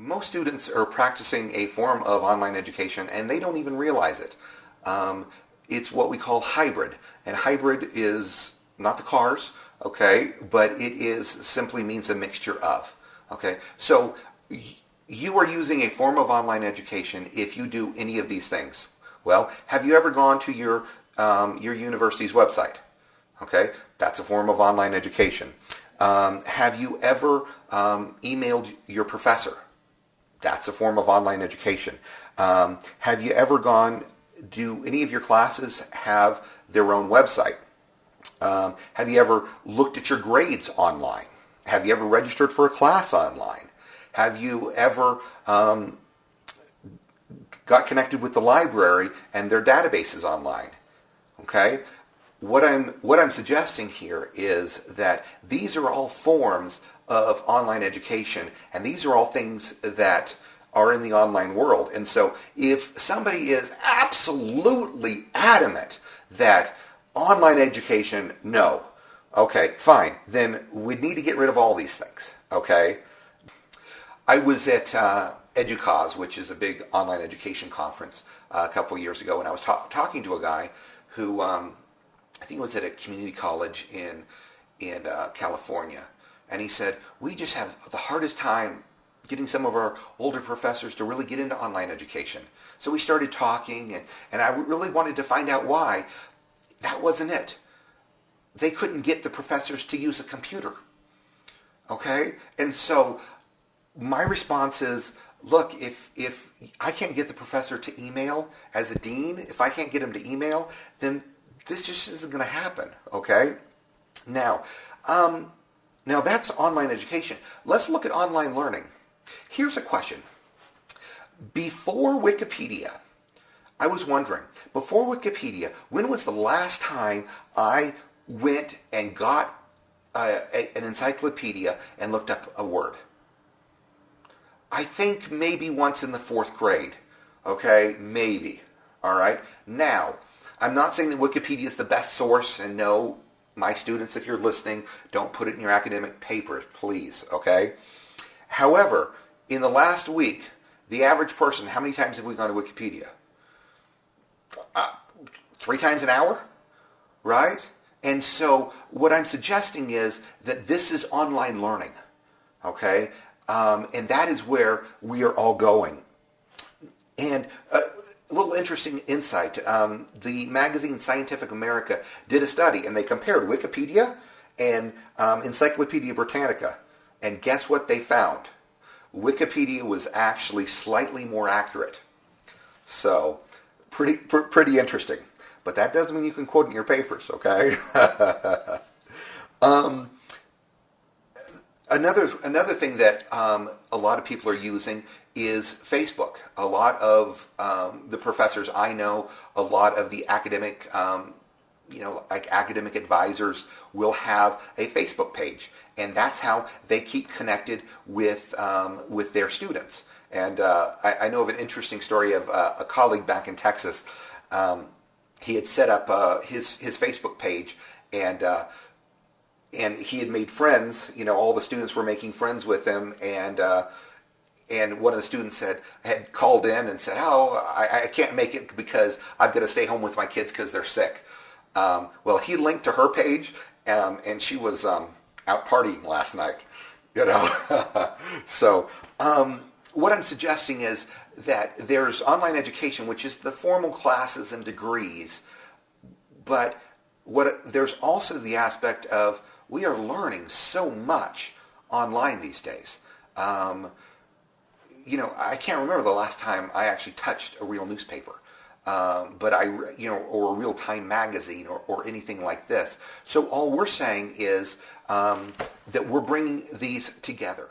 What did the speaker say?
Most students are practicing a form of online education and they don't even realize it. It's what we call hybrid. And hybrid is not the cars, okay, but it is simply means a mixture of, okay. So you are using a form of online education if you do any of these things. Well, have you ever gone to your university's website? Okay, that's a form of online education. Have you ever emailed your professor? That's a form of online education. Have you ever do any of your classes have their own website? Have you ever looked at your grades online? Have you ever registered for a class online? Have you ever got connected with the library and their databases online? Okay? What I'm suggesting here is that these are all forms of online education, and these are all things that are in the online world. And so if somebody is absolutely adamant that online education, no, okay, fine, then we need to get rid of all these things, okay? I was at EDUCAUSE, which is a big online education conference, a couple of years ago, and I was talking to a guy who I think it was at a community college in California, and he said, we just have the hardest time getting some of our older professors to really get into online education. So we started talking, and I really wanted to find out why. That wasn't it. They couldn't get the professors to use a computer. Okay? And so my response is, look, if I can't get the professor to email as a dean, if I can't get him to email, then this just isn't going to happen. Okay? Now that's online education. Let's look at online learning. Here's a question. Before Wikipedia, I was wondering, before Wikipedia, when was the last time I went and got an encyclopedia and looked up a word? I think maybe once in the 4th grade. Okay, maybe. All right. Now, I'm not saying that Wikipedia is the best source, and no, my students, if you're listening, don't put it in your academic papers, please. Okay. However, in the last week, the average person, how many times have we gone to Wikipedia? 3 times an hour, right? And so what I'm suggesting is that this is online learning, okay? And that is where we are all going. And a little interesting insight. The magazine Scientific America did a study, and they compared Wikipedia and Encyclopedia Britannica. And guess what they found? Wikipedia was actually slightly more accurate. So, pretty interesting. But that doesn't mean you can quote it in your papers, okay? Another thing that a lot of people are using is Facebook. A lot of the professors I know, a lot of the academic, like academic advisors will have a Facebook page, and that's how they keep connected with their students. And I know of an interesting story of a colleague back in Texas. He had set up his Facebook page, and he had made friends. All the students were making friends with him, and one of the students had called in and said, "Oh, I can't make it because I've got to stay home with my kids because they're sick." Well, he linked to her page, and she was out partying last night. So what I'm suggesting is that there's online education, which is the formal classes and degrees, but there's also the aspect of we are learning so much online these days. I can't remember the last time I actually touched a real newspaper, but or a real-time magazine or anything like this. So all we're saying is that we're bringing these together.